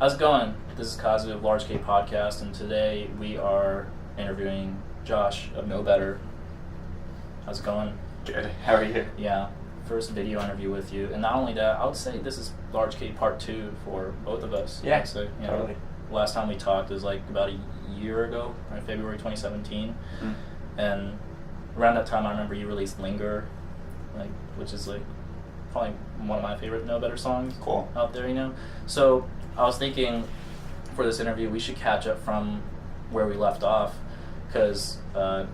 How's it going? This is Kazu of Large K Podcast, and today we are interviewing Josh of Know Better. How's it going? Good. How are you? Yeah, first video interview with you, and not only that, I would say this is Large K Part 2 for both of us. Yeah, so, totally. Last time we talked was like about a year ago, right? February 2017, and around that time I remember you released Linger, which is probably one of my favorite Know Better songs out there, So I was thinking for this interview we should catch up from where we left off, because I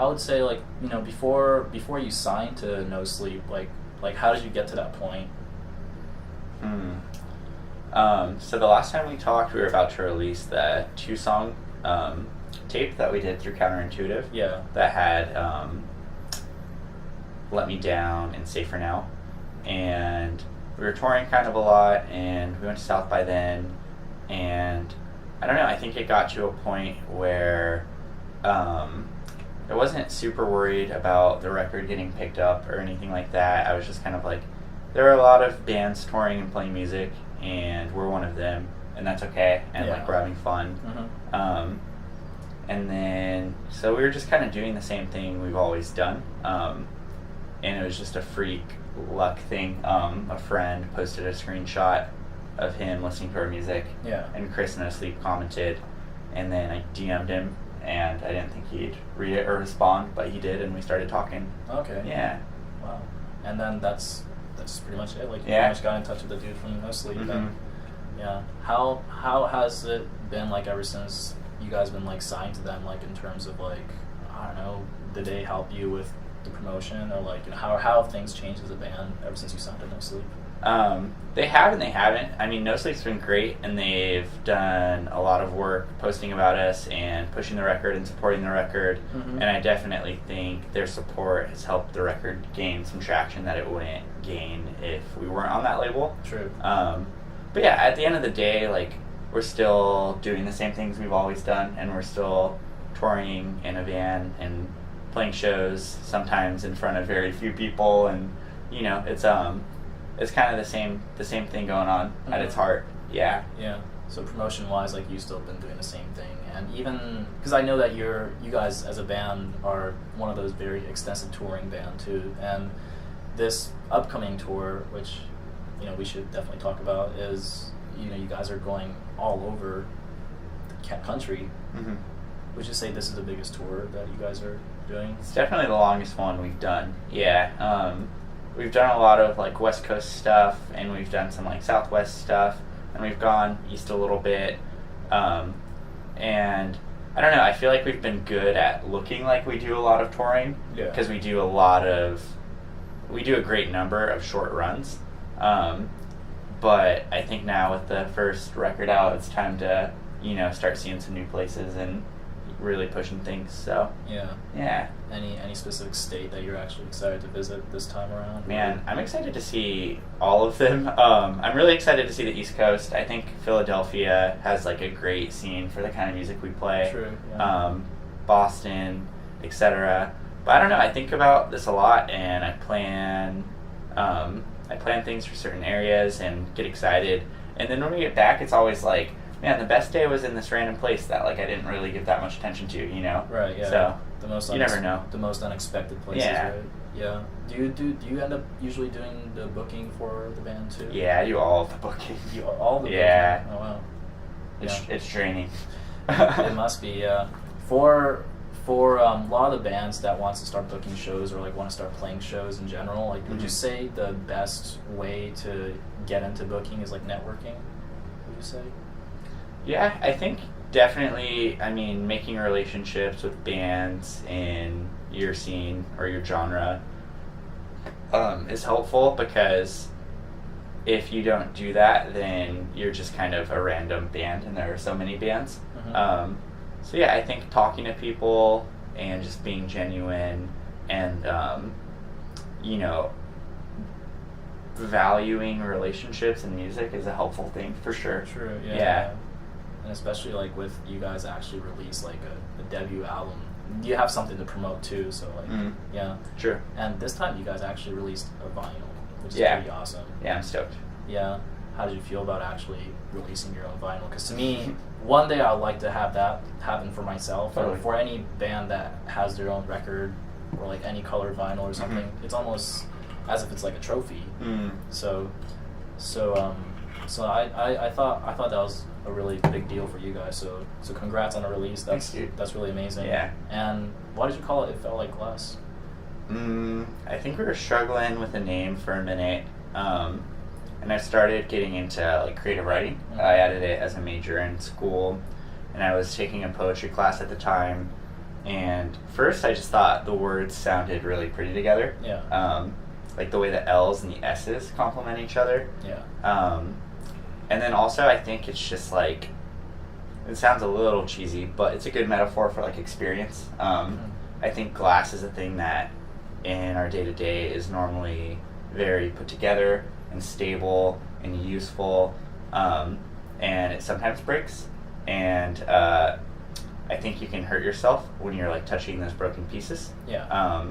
would say before you signed to No Sleep, like how did you get to that point? So the last time we talked, we were about to release the 2-song tape that we did through Counterintuitive. Yeah. That had Let Me Down and Safer Now. And we were touring kind of a lot, and we went to South by then, and I don't know, I think it got to a point where I wasn't super worried about the record getting picked up or anything like that. I was just kind of like, there are a lot of bands touring and playing music, and we're one of them, and that's okay, and we're having fun. And then, so we were just kind of doing the same thing we've always done, and it was just a freak luck thing. A friend posted a screenshot of him listening to our music, and Chris No Sleep commented, and then I DM'd him, and I didn't think he'd read it or respond, but he did, and we started talking. Okay. Yeah. Wow. And then that's pretty much it. You pretty much got in touch with the dude from No Sleep. And how has it been ever since you guys been signed to them, in terms of I don't know, did they help you with the promotion, or how have things changed as a band ever since you signed to No Sleep? They have and they haven't. I mean, No Sleep's been great, and they've done a lot of work posting about us and pushing the record and supporting the record, and I definitely think their support has helped the record gain some traction that it wouldn't gain if we weren't on that label. True. But yeah, at the end of the day, we're still doing the same things we've always done, and we're still touring in a van and playing shows, sometimes in front of very few people, and it's kind of the same thing going on at its heart. Yeah. So promotion wise, you still been doing the same thing, and even because I know that you guys as a band are one of those very extensive touring band too, and this upcoming tour, which we should definitely talk about, is you guys are going all over the country. Would you say this is the biggest tour that you guys are doing? It's definitely the longest one we've done. Yeah. We've done a lot of West Coast stuff, and we've done some Southwest stuff, and we've gone east a little bit. And I don't know, I feel like we've been good at looking like we do a lot of touring, because we do a great number of short runs. But I think now with the first record out, it's time to start seeing some new places and really pushing things. So yeah. Any specific state that you're actually excited to visit this time around? Man, I'm excited to see all of them. I'm really excited to see the East Coast. I think Philadelphia has a great scene for the kind of music we play. True. Yeah. Boston, etc. But I don't know, I think about this a lot, and I plan things for certain areas and get excited. And then when we get back, it's always man, the best day was in this random place that I didn't really give that much attention to, Right. Yeah. So you never know. The most unexpected places. Yeah. Right? Yeah. Do you end up usually doing the booking for the band too? Yeah, I do all of the booking. All the booking? Oh wow. It's draining. It must be. Yeah. For a lot of the bands that wants to start booking shows, or want to start playing shows in general, would you say the best way to get into booking is networking? Would you say? Yeah, I think definitely, making relationships with bands in your scene or your genre is helpful, because if you don't do that, then you're just kind of a random band, and there are so many bands. So yeah, I think talking to people and just being genuine and, valuing relationships and music is a helpful thing for sure. True, yeah. And especially with you guys actually release a debut album, you have something to promote too, so yeah. Sure. And this time you guys actually released a vinyl, which is pretty awesome. Yeah, I'm stoked. Yeah. how did you feel about actually releasing your own vinyl? Because to me, one day I'd like to have that happen for myself, Totally. and for any band that has their own record or like any colored vinyl or something, it's almost as if it's like a trophy. So I thought that was a really big deal for you guys. So congrats on the release. Thanks, dude. That's really amazing. Yeah. And why did you call it? It Felt Like Glass. I think we were struggling with a name for a minute, and I started getting into like creative writing. I added it as a major in school, and I was taking a poetry class at the time. And first, I just thought the words sounded really pretty together. Yeah. Like the way the L's and the S's complement each other. Yeah. And then also, I think it's just like, it sounds a little cheesy, but it's a good metaphor for like experience. I think glass is a thing that in our day-to-day is normally very put together and stable and useful, and it sometimes breaks, and I think you can hurt yourself when you're like touching those broken pieces. Yeah.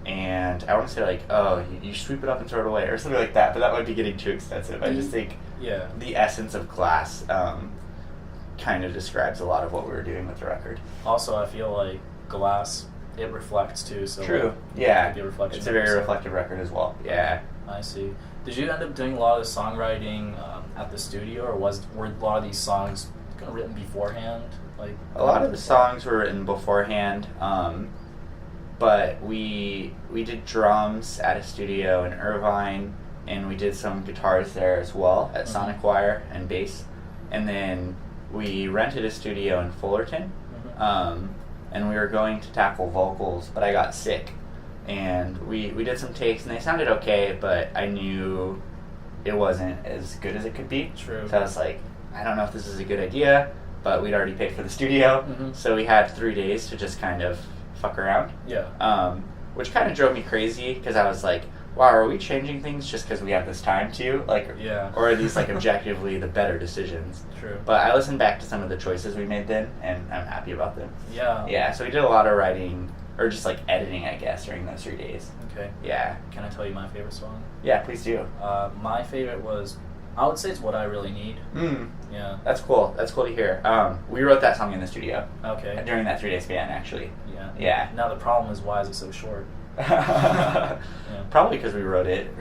And I want to say like, oh, you sweep it up and throw it away or something like that, but that might be getting too extensive. I just think the essence of glass kind of describes a lot of what we were doing with the record. Also, I feel like glass, it reflects too. So True. Like, Yeah. it could be a reflection It's a of very yourself. reflective record as well. Yeah. I see. Did you end up doing a lot of the songwriting at the studio, or were a lot of these songs kind of written beforehand? Like A lot of the songs were written beforehand, but we did drums at a studio in Irvine, and we did some guitars there as well at Sonic Wire, and bass. And then we rented a studio in Fullerton, and we were going to tackle vocals, but I got sick. And we did some takes, and they sounded okay, but I knew it wasn't as good as it could be. True. So I was like, I don't know if this is a good idea, but we'd already paid for the studio, so we had 3 days to just kind of fuck around. Yeah. Which kind of drove me crazy, because I was like, wow, are we changing things just because we have this time to? Like, Yeah. or are these like objectively the better decisions? True. But I listened back to some of the choices we made then, and I'm happy about them. Yeah. Yeah, so we did a lot of writing, or just like editing, I guess, during those 3 days. Okay. Yeah. Can I tell you my favorite song? Yeah, please do. My favorite was, I would say it's What I Really Need. Yeah. That's cool. That's cool to hear. We wrote that song in the studio Okay. during that 3 day span, actually. Yeah. Yeah. Now the problem is, why is it so short? Probably because we wrote it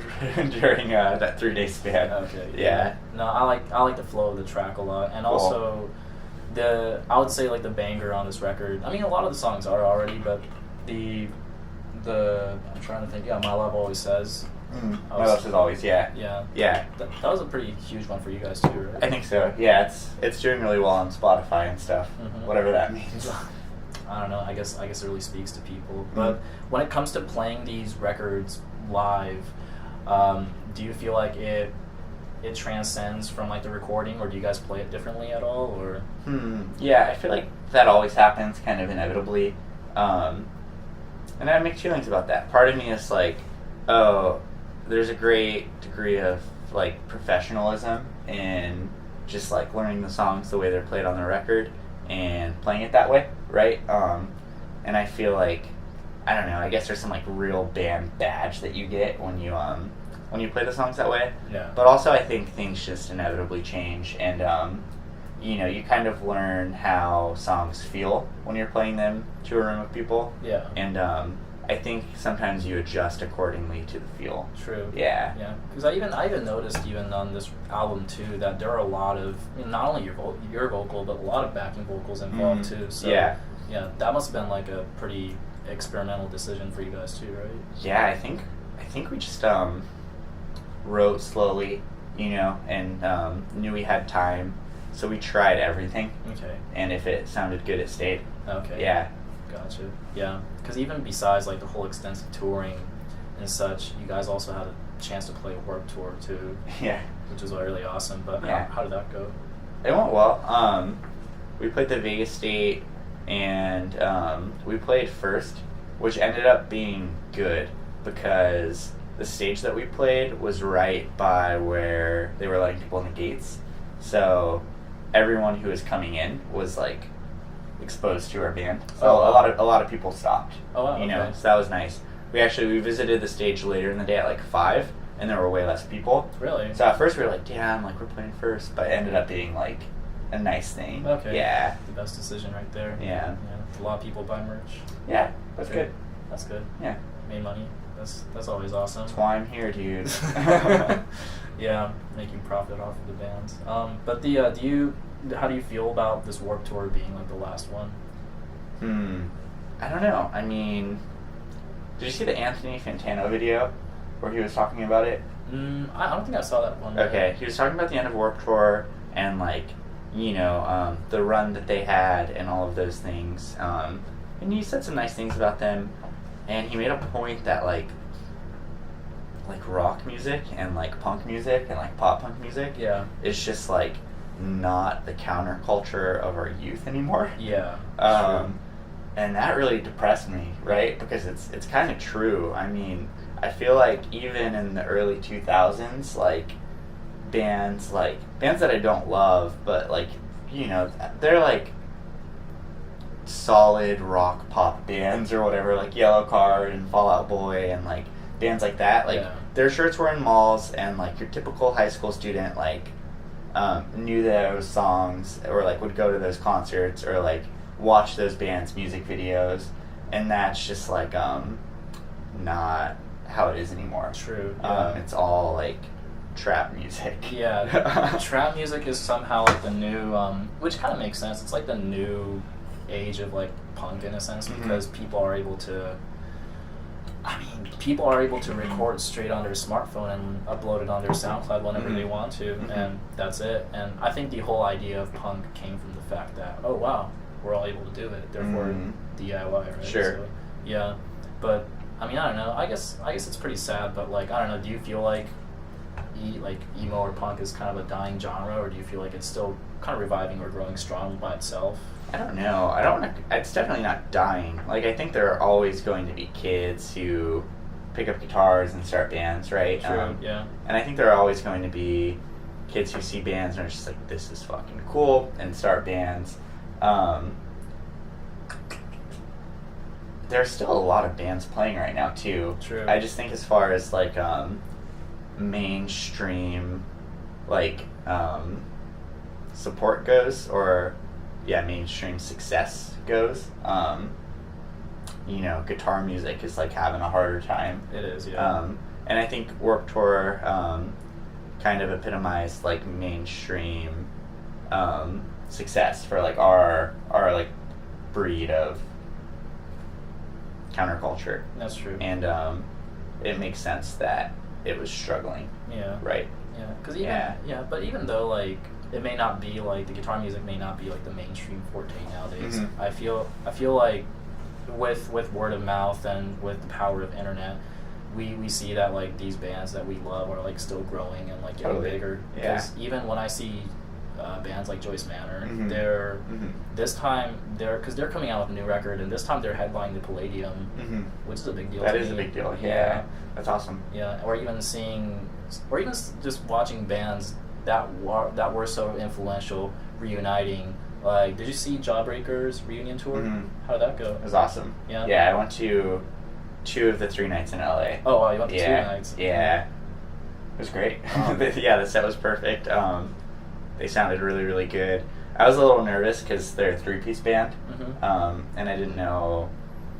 during that 3 day span. Okay. Yeah. No, I like the flow of the track a lot, and Cool. also I would say like the banger on this record. I mean, a lot of the songs are already, but the I'm trying to think. Yeah, My Love Always Says. My Love Says Always. Yeah. Yeah. Yeah. That was a pretty huge one for you guys too, right? I think so. Yeah, it's doing really well on Spotify and stuff. Whatever that means. I don't know. I guess it really speaks to people. But when it comes to playing these records live, do you feel like it transcends from like the recording, or do you guys play it differently at all, or? Yeah, I feel like that always happens kind of inevitably, and I have mixed feelings about that. Part of me is like, oh, there's a great degree of like professionalism in just like learning the songs the way they're played on the record and playing it that way, right? And I feel like, I don't know, I guess there's some like real band badge that you get when you play the songs that way. Yeah. But also I think things just inevitably change, and you kind of learn how songs feel when you're playing them to a room of people. Yeah. And I think sometimes you adjust accordingly to the feel. True. Yeah. Yeah. Because I even noticed even on this album too that there are a lot of, not only your vocal, but a lot of backing vocals involved too. So yeah. Yeah, that must have been like a pretty experimental decision for you guys too, right? Yeah, I think we just wrote slowly, and knew we had time, so we tried everything. Okay. And if it sounded good, it stayed. Okay. Yeah. Gotcha. Yeah, because even besides like the whole extensive touring and such, you guys also had a chance to play a Warped Tour too. Yeah. Which was really awesome. But Yeah. how did that go? It went well. We played the Vegas State, and we played first, which ended up being good because the stage that we played was right by where they were letting people in the gates. So everyone who was coming in was like exposed to our band. So Oh, wow. a lot of people stopped. Oh, wow, okay. So that was nice. We visited the stage later in the day at like 5, and there were way less people. Really? So at first we were like, damn, like we're playing first, but it ended up being like a nice thing. Okay. Yeah. The best decision right there. Yeah. A lot of people buy merch. Yeah, that's good. That's good. Yeah. Made money. That's always awesome. That's why I'm here, dude. Yeah, making profit off of the bands. But how do you feel about this Warped Tour being like the last one? I don't know. I mean, did you see the Anthony Fantano video where he was talking about it? I don't think I saw that one. Okay, he was talking about the end of Warped Tour and like, you know, the run that they had and all of those things. And he said some nice things about them, and he made a point that like rock music and like punk music and like pop punk music is just like not the counterculture of our youth anymore. Yeah. And that really depressed me, right? Because it's kind of true. I mean, I feel like even in the early 2000s, like bands that I don't love, but like, you know, they're like solid rock pop bands or whatever, like Yellowcard and Fall Out Boy and like bands like that. Like their shirts were in malls, and like your typical high school student like knew those songs or like would go to those concerts or like watch those bands' music videos, and that's just like not how it is anymore. True. It's all like trap music. Yeah. Trap music is somehow like the new which kind of makes sense. It's like the new age of like punk in a sense, because people are able to record straight on their smartphone and upload it on their SoundCloud whenever they want to, and that's it. And I think the whole idea of punk came from the fact that, oh wow, we're all able to do it, therefore DIY, right? Sure. So, yeah. But I mean, I don't know. I guess it's pretty sad, but like, I don't know, do you feel like emo or punk is kind of a dying genre, or do you feel like it's still kind of reviving or growing strong by itself? I don't know. It's definitely not dying. Like, I think there are always going to be kids who pick up guitars and start bands, right? True, yeah. And I think there are always going to be kids who see bands and are just like, this is fucking cool, and start bands. There's still a lot of bands playing right now, too. True. I just think as far as, like, mainstream, like, support goes, or mainstream success goes, you know, guitar music is like having a harder time. It is, yeah. And I think Warped Tour kind of epitomized like mainstream success for like our like breed of counterculture. That's true. And it makes sense that it was struggling. Yeah. Right. Yeah. Because but even though like it may not be like the guitar music may not be like the mainstream forte nowadays. I feel like with word of mouth and with the power of internet, we see that like these bands that we love are like still growing and like getting bigger. Because even when I see bands like Joyce Manor, they're this time because they're coming out with a new record, and this time they're headlining the Palladium, which is a big deal. That is a big deal. Yeah, that's awesome. Yeah, or even just watching bands that were so influential reuniting. Like, did you see Jawbreaker's reunion tour? How did that go? It was awesome. Yeah. Yeah, I went to 2 of the 3 nights in LA. Oh wow, you went to 2 nights. Yeah. It was great. The set was perfect. They sounded really, really good. I was a little nervous because they're a 3-piece band, and I didn't know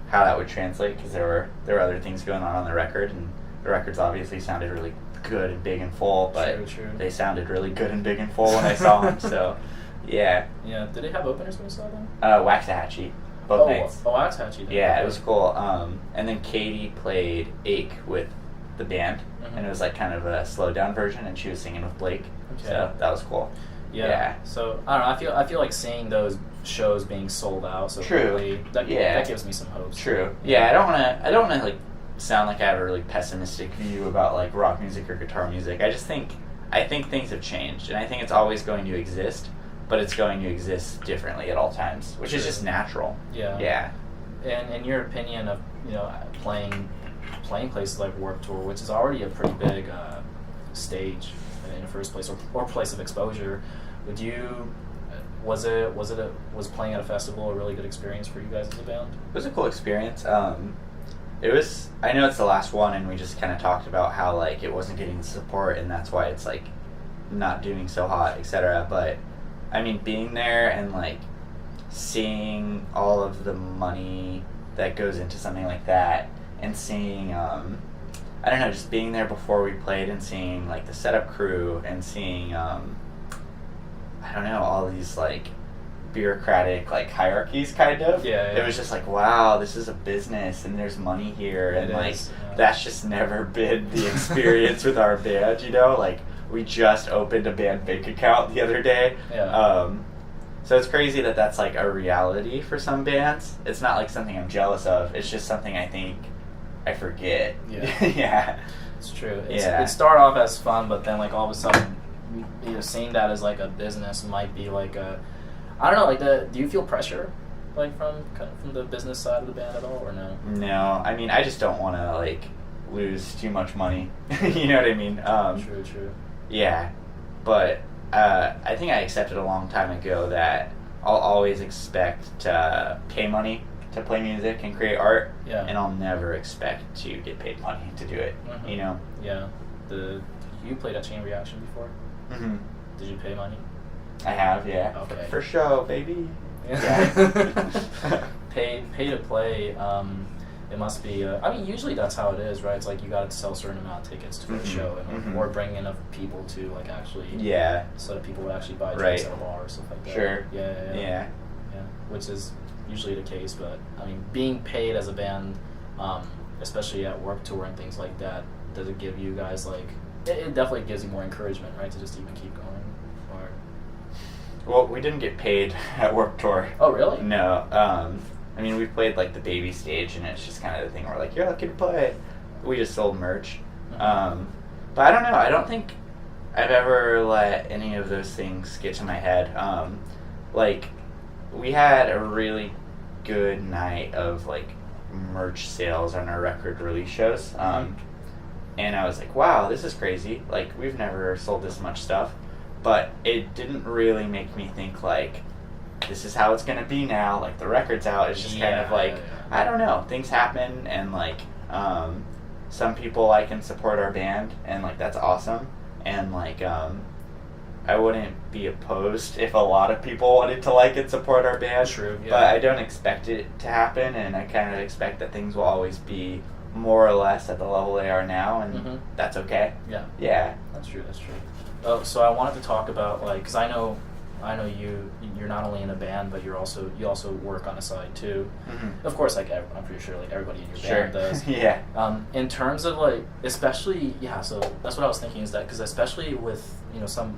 how that would translate because there were other things going on the record, and the records obviously sounded really good and big and full, but true. They sounded really good and big and full when I saw them. So, yeah. Yeah. Did they have openers when you saw them? Waxahachie, both nights. Oh, Waxahachie. Yeah, it was cool. And then Katie played Ache with the band, and it was like kind of a slowed down version, and she was singing with Blake. Okay. So that was cool. Yeah. So I don't know. I feel like seeing those shows being sold out so quickly. That gives me some hope. True. Yeah. I don't want to like sound like I have a really pessimistic view about like rock music or guitar music. I think things have changed, and I think it's always going to exist, but it's going to exist differently at all times, which is just natural. Yeah. Yeah. And in your opinion of playing places like Warped Tour, which is already a pretty big stage in the first place, or place of exposure, was playing at a festival a really good experience for you guys as a band? It was a cool experience. It was, I know it's the last one, and we just kind of talked about how, like, it wasn't getting the support, and that's why it's, like, not doing so hot, etc. But, I mean, being there and, like, seeing all of the money that goes into something like that, and seeing, I don't know, just being there before we played and seeing, like, the setup crew, and seeing, I don't know, all these, like, bureaucratic, like, hierarchies, kind of. Yeah. It was just like, wow, this is a business and there's money here, and like that's just never been the experience with our band, you know. Like, we just opened a band bank account the other day. So it's crazy that that's like a reality for some bands. It's not like something I'm jealous of. It's just something I think I forget. Yeah. It's true. It started off as fun, but then like all of a sudden, you know, seeing that as like a business might be like a, I don't know, like do you feel pressure, like from the business side of the band at all, or no? No, I mean, I just don't want to like lose too much money. You know what I mean? True. Yeah, but I think I accepted a long time ago that I'll always expect to pay money to play music and create art, and I'll never expect to get paid money to do it. Mm-hmm. You know? Yeah. You played at Chain Reaction before? Mm-hmm. Did you pay money? I have, yeah. Okay. For show, baby. Yeah. Pay to play. It must be. I mean, usually that's how it is, right? It's like you got to sell a certain amount of tickets for a show, and or bring enough people to like actually. Yeah. So that people would actually buy drinks at a bar or stuff like that. Sure. Yeah. Which is usually the case, but I mean, being paid as a band, especially at work tour and things like that, does it give you guys like? It definitely gives you more encouragement, right, to just even keep going. Or. Well, we didn't get paid at Warped Tour. Oh, really? No. I mean, we played like the baby stage, and it's just kind of the thing where like, you're lucky to play. We just sold merch. Mm-hmm. But I don't know. I don't think I've ever let any of those things get to my head. Like, we had a really good night of like merch sales on our record release shows. And I was like, wow, this is crazy. Like, we've never sold this much stuff. But it didn't really make me think, like, this is how it's going to be now. Like, the record's out. It's just kind of like, I don't know. Things happen, and, like, some people like and support our band, and, like, that's awesome. And, like, I wouldn't be opposed if a lot of people wanted to like and support our band. True, yeah. But I don't expect it to happen, and I kind of expect that things will always be more or less at the level they are now, and that's okay. Yeah. That's true. Oh, so I wanted to talk about, like, because I know you're not only in a band, but you also work on a side too. Of course, like I'm pretty sure like everybody in your band does. Yeah. In terms of like, especially so that's what I was thinking, is that because especially with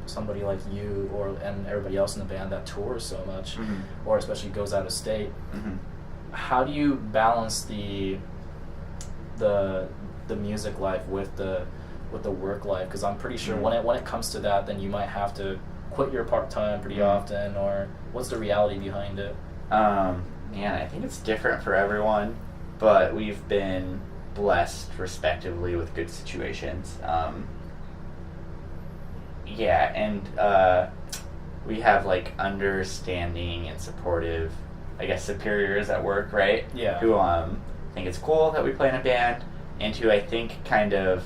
somebody like you and everybody else in the band that tours so much, or especially goes out of state, how do you balance the music life with the work life? Because I'm pretty sure when it comes to that, then you might have to quit your part-time pretty often, or what's the reality behind it? Man, I think it's different for everyone, but we've been blessed respectively with good situations. And we have like understanding and supportive, I guess, superiors at work, right? Yeah. Who think it's cool that we play in a band, and who I think kind of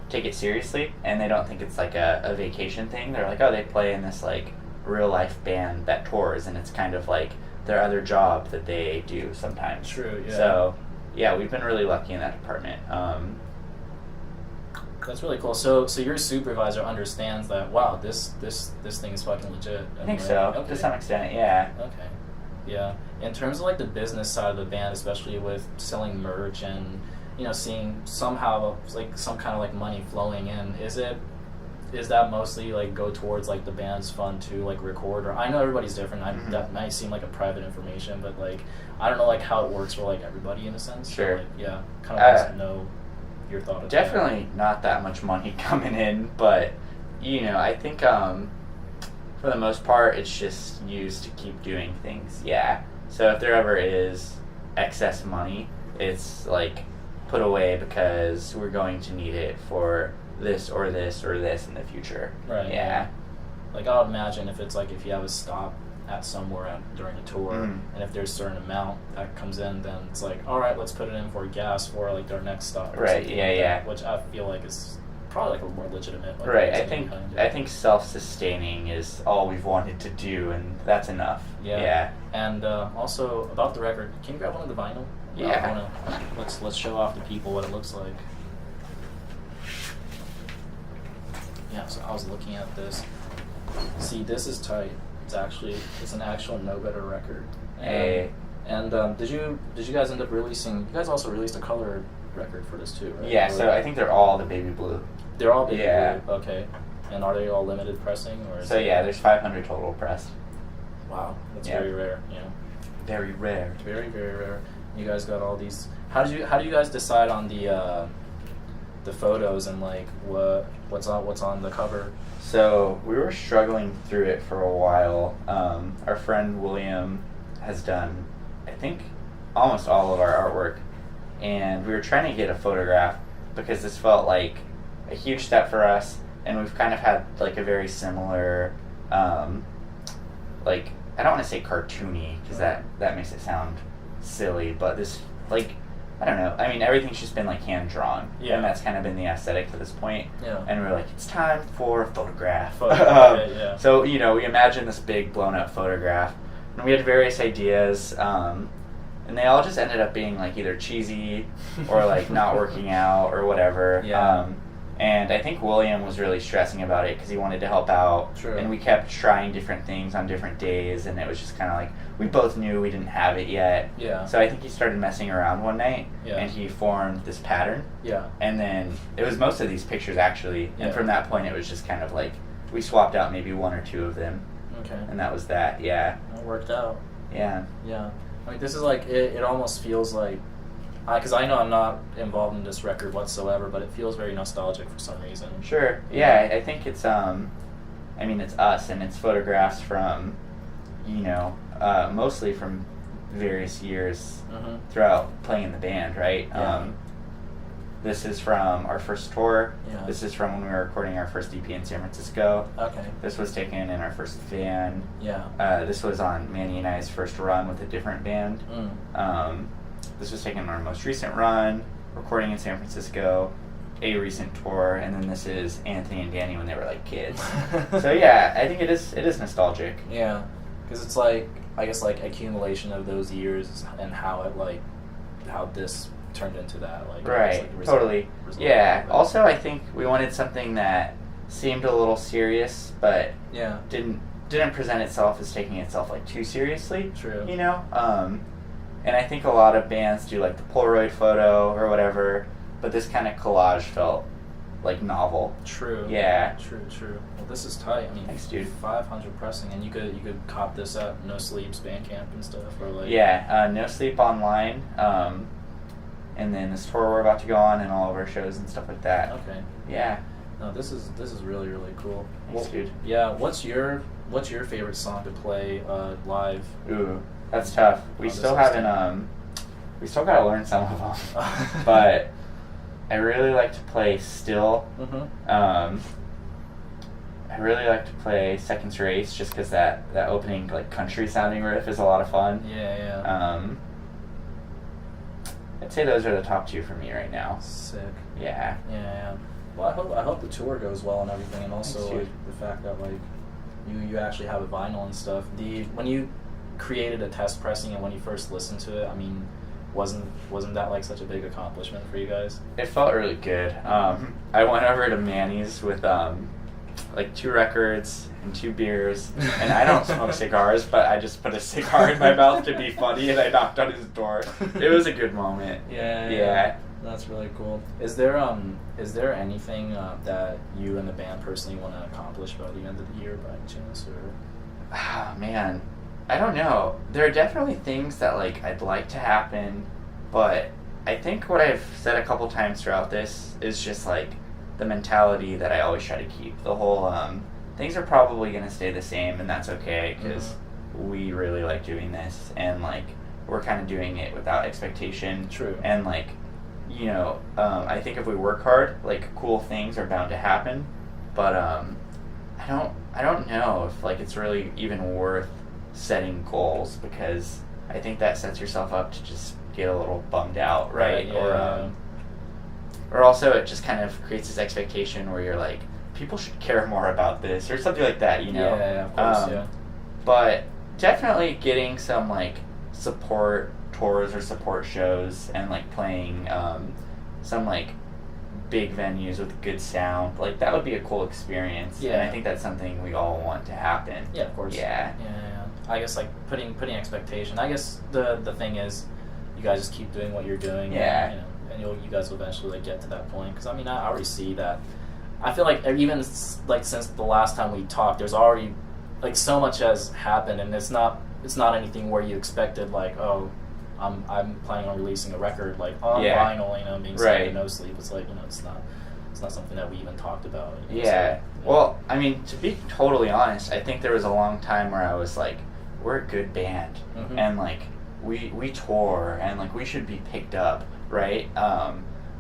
take it seriously, and they don't think it's like a vacation thing. They're like, oh, they play in this like real life band that tours, and it's kind of like their other job that they do sometimes. True. Yeah. So yeah, we've been really lucky in that department. That's really cool. So your supervisor understands that, wow, this thing is fucking legit. I think so. Okay. To some extent, yeah. Okay. Yeah. In terms of like the business side of the band, especially with selling merch and seeing somehow like some kind of like money flowing in, is that mostly like go towards like the band's fund to like record? Or I know everybody's different. That might seem like a private information, but like I don't know like how it works for like everybody in a sense. Sure. So, like, kind of wants to know your thought. Definitely not that much money coming in, but I think for the most part it's just used to keep doing things. Yeah. So if there ever is excess money, it's like put away because we're going to need it for this or this or this in the future. Right. Yeah. Like I would imagine if it's like if you have a at somewhere during a tour, Mm. and if there's a certain amount that comes in, then it's like, all right, let's put it in for gas for like our next stop. Or Right, something yeah, like yeah. that, which I feel like is probably like a more legitimate. Like, Right. I reason think behind it. I think self-sustaining is all we've wanted to do, and that's enough. Yeah. Yeah. And also about the record, can you grab one of the vinyl? Yeah. Let's show off to people what it looks like. Yeah. So I was looking at this. See, this is tight. It's an actual No Better record. Hey. And did you guys end up releasing? You guys also released a color record for this too, right? Yeah. Or- So I think they're all the baby blue. they're all baby Yeah. blue. Okay. And are they all limited pressing or? Is So yeah, there's 500 total pressed. Wow, that's Yeah. very rare. You know. Very rare. Very, very rare. You guys got all these. How do you guys decide on the photos and like what's on the cover? So we were struggling through it for a while. Our friend William has done, I think, almost all of our artwork, and we were trying to get a photograph because this felt like a huge step for us, and we've kind of had like a very similar, like, I don't want to say cartoony because that makes it sound silly, but this, like, I don't know. I mean, everything's just been like hand drawn, Yeah. and that's kind of been the aesthetic to this point. Yeah. And we were like, it's time for a photograph. Yeah. So, you know, we imagined this big blown up photograph, and we had various ideas, and they all just ended up being like either cheesy or like not working out or whatever. Yeah. And I think William was really stressing about it because he wanted to help out. True. And we kept trying different things on different days, and it was just kind of like, we both knew we didn't have it yet. Yeah. So I think he started messing around one night, Yeah. and he formed this pattern. Yeah. And then it was most of these pictures actually, Yeah. and from that point it was just kind of like, we swapped out maybe one or two of them, Okay. and that was that, yeah. It worked out. Yeah. Yeah. I mean, this is like it almost feels like, because I know I'm not involved in this record whatsoever, but it feels very nostalgic for some reason. Sure. Yeah, I think it's I mean, it's us, and it's photographs from, you know, mostly from various years Mm-hmm. throughout playing in the band, right? Yeah. This is from our first tour. Yeah. This is from when we were recording our first EP in San Francisco. Okay. This was taken in our first van. Yeah. This was on Manny and I's first run with a different band. Mm. This was taken on our most recent run, recording in San Francisco, a recent tour, and then this is Anthony and Danny when they were like kids. So yeah, I think it is nostalgic. Yeah, because it's like, I guess, like accumulation of those years and how this turned into that. Like, Right, it's like result- totally. result Yeah. of it. Also, I think we wanted something that seemed a little serious, but Yeah. didn't present itself as taking itself like too seriously. True. You know. And I think a lot of bands do like the Polaroid photo or whatever, but this kind of collage felt like novel. True. Yeah. True. Well, this is tight. I mean, Thanks, dude. 500 pressing, and you could cop this at No Sleep's Bandcamp and stuff, or like. Yeah, No Sleep online, and then this tour we're about to go on, and all of our shows and stuff like that. Okay. Yeah. No, this is really, really cool. Thanks, dude. Yeah. What's your favorite song to play live? Ooh, that's tough. We this still list. haven't. We still gotta learn some of them, but I really like to play Still. Mm-hmm. I really like to play Seconds Race just because that opening like country sounding riff is a lot of fun. Yeah. I'd say those are the top two for me right now. Sick. Yeah. Yeah. Well, I hope the tour goes well and everything, and also Thanks, dude. like, the fact that like you actually have a vinyl and stuff. When you created a test pressing and when you first listened to it, I mean, wasn't that like such a big accomplishment for you guys? It felt really good. I went over to Manny's with like 2 records and 2 beers, and I don't smoke cigars, but I just put a cigar in my mouth to be funny, and I knocked on his door. It was a good moment. Yeah. That's really cool. Is there anything that you and the band personally want to accomplish by the end of the year by any chance, or? Ah, man, I don't know. There are definitely things that like I'd like to happen, but I think what I've said a couple times throughout this is just like the mentality that I always try to keep. The whole things are probably gonna stay the same, and that's okay because we really like doing this, and like we're kind of doing it without expectation. True. And like, you know, I think if we work hard, like cool things are bound to happen, but I don't know if like it's really even worth setting goals, because I think that sets yourself up to just get a little bummed out, right? Or also it just kind of creates this expectation where you're like, people should care more about this or something like that, you know? Yeah, of course, But definitely getting some like support tours or support shows and like playing some like big venues with good sound, like that would be a cool experience. Yeah. And I think that's something we all want to happen. Yeah, of course. Yeah. I guess like putting expectation. I guess the thing is, you guys just keep doing what you're doing. Yeah. And you guys will eventually like get to that point. Because I mean, I already see that. I feel like even like since the last time we talked, there's already like so much has happened, and it's not anything where you expected like, oh, I'm planning on releasing a record like on vinyl, you know, being signed to No Sleep. It's like, you know, it's not something that we even talked about. You know, yeah. Well, I mean, to be totally honest, I think there was a long time where I was like, we're a good band, and like we tour, and like we should be picked up, right?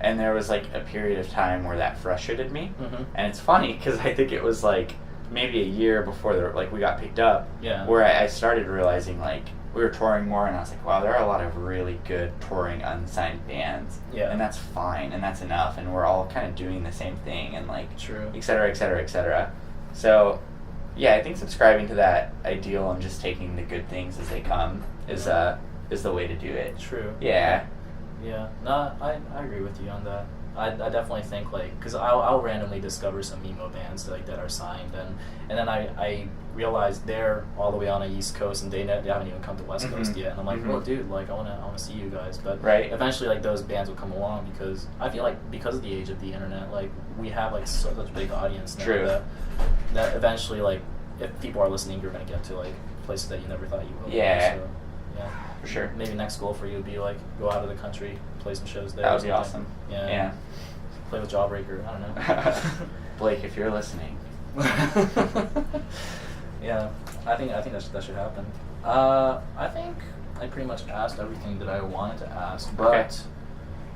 And there was like a period of time where that frustrated me, and it's funny because I think it was like maybe a year before we got picked up, where I started realizing like we were touring more, and I was like, wow, there are a lot of really good touring unsigned bands, and that's fine, and that's enough, and we're all kind of doing the same thing, and like, et cetera, et cetera, et cetera. So, yeah, I think subscribing to that ideal and just taking the good things as they come is the way to do it. True. Yeah. Yeah. No, I agree with you on that. I definitely think like, because I'll randomly discover some emo bands like that are signed, and then I realize they're all the way on the East Coast, and they haven't even come to West Coast yet, and I'm like, oh dude, like I wanna see you guys, but eventually like those bands will come along, because I feel like because of the age of the internet, like we have like such a big audience now that eventually like if people are listening, you're gonna get to like places that you never thought you would. Yeah. So, yeah. For sure. Maybe next goal for you would be like go out of the country, play some shows there. That would be awesome. Yeah. Play with Jawbreaker. I don't know. Blake, if you're listening. Yeah, I think that should happen. I think I pretty much asked everything that I wanted to ask, but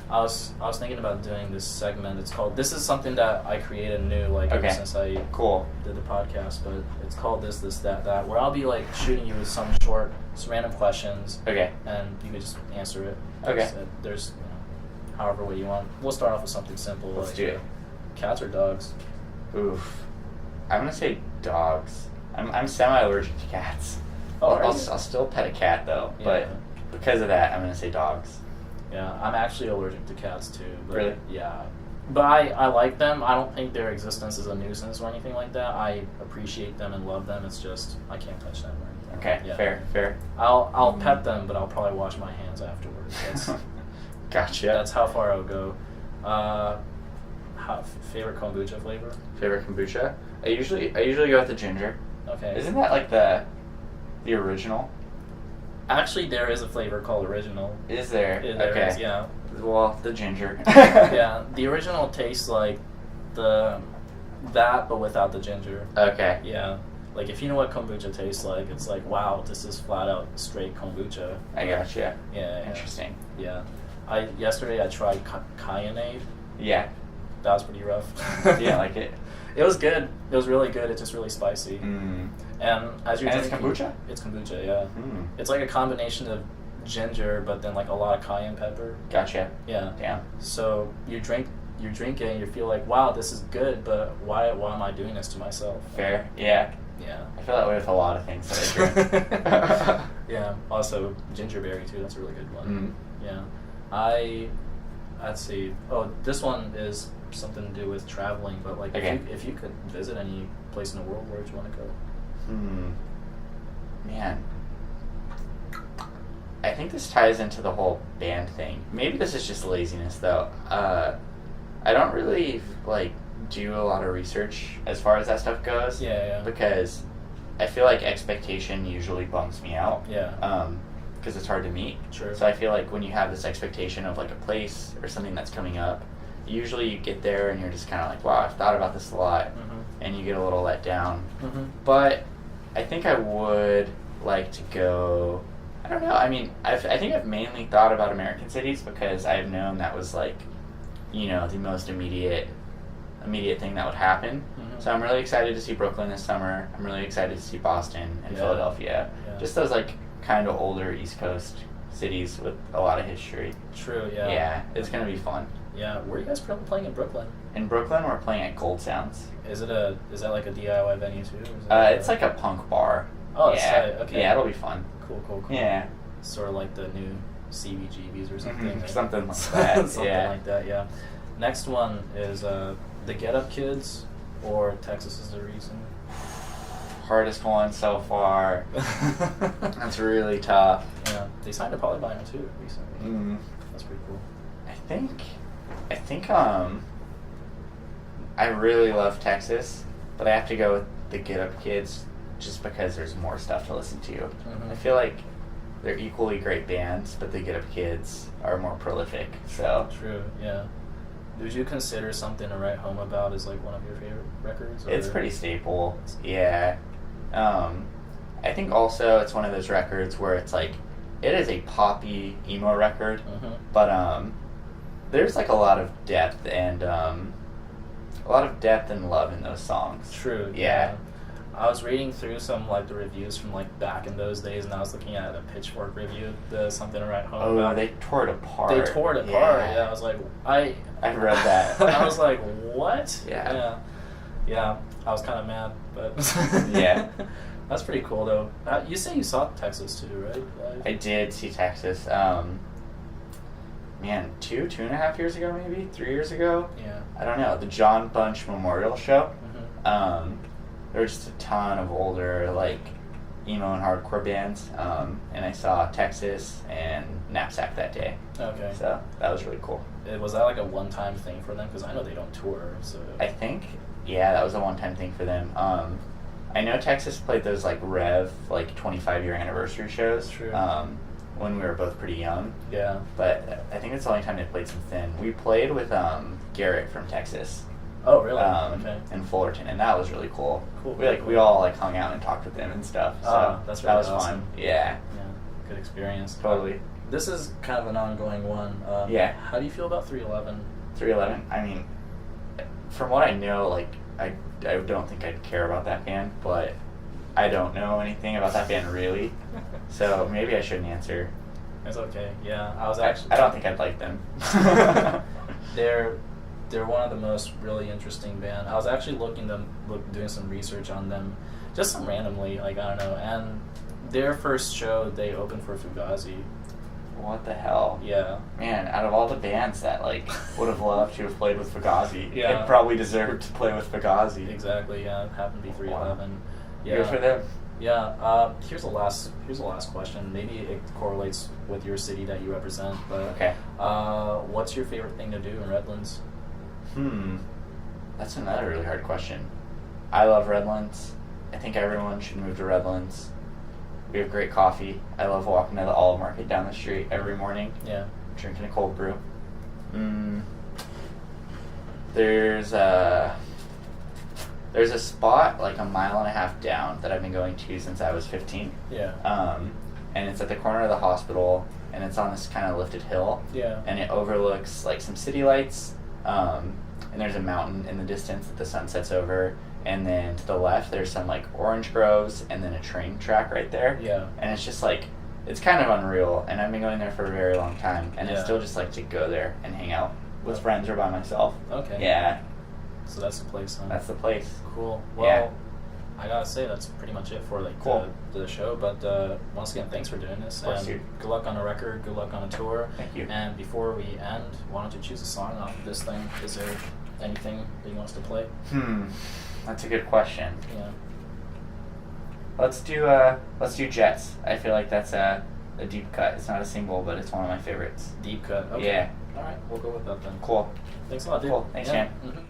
I was thinking about doing this segment. It's called, this is something that I created new like ever since I did the podcast, but it's called this, that, where I'll be like shooting you with some random questions. Okay. And you can just answer it. Okay. There's however way you want. We'll start off with something simple. Let's do it. Cats or dogs? Oof. I'm gonna say dogs. I'm semi-allergic to cats. Oh, I'll still pet a cat though, but because of that, I'm gonna say dogs. Yeah, I'm actually allergic to cats too. But really? Yeah. But I like them. I don't think their existence is a nuisance or anything like that. I appreciate them and love them. It's just I can't touch them or anything. Okay, yeah. fair. I'll pet them, but I'll probably wash my hands afterwards. Gotcha. That's how far I'll go. Favorite kombucha flavor? Favorite kombucha? I usually go with the ginger. Okay. Isn't that like the original? Actually, there is a flavor called original. Is there? There is, yeah. Well, the ginger. Yeah, the original tastes like that, but without the ginger. Okay. Yeah. Like, if you know what kombucha tastes like, it's like, wow, this is flat out straight kombucha. I gotcha. Yeah. Interesting. Yeah. Yesterday I tried cayenne. Yeah. That was pretty rough. Yeah, like it. It was good. It was really good. It's just really spicy. Mm. And as you're drinking, it's kombucha? It's kombucha, yeah. Mm. It's like a combination of ginger, but then like a lot of cayenne pepper. Gotcha. Yeah. Damn. So you drink it and you feel like, wow, this is good, but why am I doing this to myself? Fair. Yeah. Yeah. I feel that way with a lot of things that I drink. Yeah. Also, gingerberry too. That's a really good one. Mm. Yeah. Let's see. Oh, this one is something to do with traveling, but like if you could visit any place in the world, where would you want to go? Man. I think this ties into the whole band thing. Maybe this is just laziness though. I don't really like do a lot of research as far as that stuff goes. Yeah. Because I feel like expectation usually bums me out. Yeah. Because it's hard to meet. Sure. So I feel like when you have this expectation of like a place or something that's coming up, usually you get there and you're just kind of like, wow, I've thought about this a lot, and you get a little let down. But I think I would like to go, I don't know, I mean, I think I've mainly thought about American cities because I've known that was like, you know, the most immediate thing that would happen. So I'm really excited to see Brooklyn this summer. I'm really excited to see Boston and Philadelphia. Yeah. Just those like kind of older East Coast cities with a lot of history. True. Yeah. Yeah, it's gonna be fun. Yeah. Where are you guys playing in Brooklyn? In Brooklyn, we're playing at Gold Sounds. Is that like a DIY venue too? Or is It's like a punk bar. Oh, yeah. It's okay. Yeah, it'll be fun. Cool. Yeah. Sort of like the new CBGBs or something. Mhm, right? something like that. Something like that. Yeah. Next one is the Get Up Kids or Texas Is the Reason. Hardest one so far. That's really tough. Yeah, they signed to Polyvinyl too recently. Mm. That's pretty cool. I think I really love Texas, but I have to go with the Get Up Kids just because there's more stuff to listen to. Mhm. I feel like they're equally great bands, but the Get Up Kids are more prolific. So True. Yeah. Would you consider Something to Write Home About as like one of your favorite records? Or? it's pretty staple. Yeah. I think also it's one of those records where it's like it is a poppy emo record, but there's like a lot of depth and love in those songs. True. Yeah. I was reading through some like the reviews from like back in those days, and I was looking at a Pitchfork review, the Something to Write Home About. They tore it apart. They tore it apart. Yeah, I was like, I read that. I was like, what? Yeah. Yeah. I was kind of mad, but Yeah. That's pretty cool though. You say you saw Texas too, right? I did see Texas. Man, 2.5 years ago, maybe 3 years ago. Yeah. I don't know. The John Bunch Memorial Show. Mm-hmm. There were just a ton of older like emo and hardcore bands, and I saw Texas and Knapsack that day. Okay. So that was really cool. Was that like a one-time thing for them? Because I know they don't tour. So I think, yeah, that was a one-time thing for them. I know Texas played those like Rev, like 25-year anniversary shows. True. When we were both pretty young. Yeah. But I think it's the only time they played since then. We played with Garrett from Texas. Oh, really? Okay. In Fullerton, and that was really cool. Cool. We all like hung out and talked with them and stuff. So that's that really was awesome. fun. Yeah. Yeah. Good experience. Totally. This is kind of an ongoing one. Yeah. How do you feel about 311? 311. I mean, from what I know, like I don't think I'd care about that band, but I don't know anything about that band really, so maybe I shouldn't answer. It's okay. Yeah, I don't think I'd like them. They're one of the most really interesting band. I was actually doing some research on them, just some randomly, like I don't know. And their first show, they opened for Fugazi. What the hell? Yeah. Man, out of all the bands that like would have loved to have played with Fugazi, Yeah. they probably deserved to play with Fugazi. Exactly. Yeah, it happened to be 311. Wow. Yeah. Good for them. Yeah. Here's the last question. Maybe it correlates with your city that you represent. But Okay. what's your favorite thing to do in Redlands? That's another really hard question. I love Redlands. I think everyone should move to Redlands. We have great coffee. I love walking to the Olive Market down the street every morning. Yeah. Drinking a cold brew. There's a spot like 1.5 miles down that I've been going to since I was 15. Yeah. And it's at the corner of the hospital, and it's on this kind of lifted hill. Yeah. And it overlooks like some city lights. And there's a mountain in the distance that the sun sets over. And then to the left, there's some like orange groves and then a train track right there. Yeah. And it's just like, it's kind of unreal. And I've been going there for a very long time. And I Yeah. still just like to go there and hang out with friends or by myself. Okay. Yeah. So that's the place, huh? That's the place. Cool. Well, Yeah. I gotta say that's pretty much it for like Cool. the show. But once again, thanks for doing this. Of course, And dude. good luck on the record. Good luck on the tour. Thank you. And before we end, why don't you choose a song off of this thing? Is there anything that you want us to play? That's a good question. Yeah. Let's do Jets. I feel like that's a deep cut. It's not a single, but it's one of my favorites. Deep cut. Okay. Yeah. All right. We'll go with that then. Cool. Thanks a lot, dude. Cool. Thanks, yeah. man. Mhm.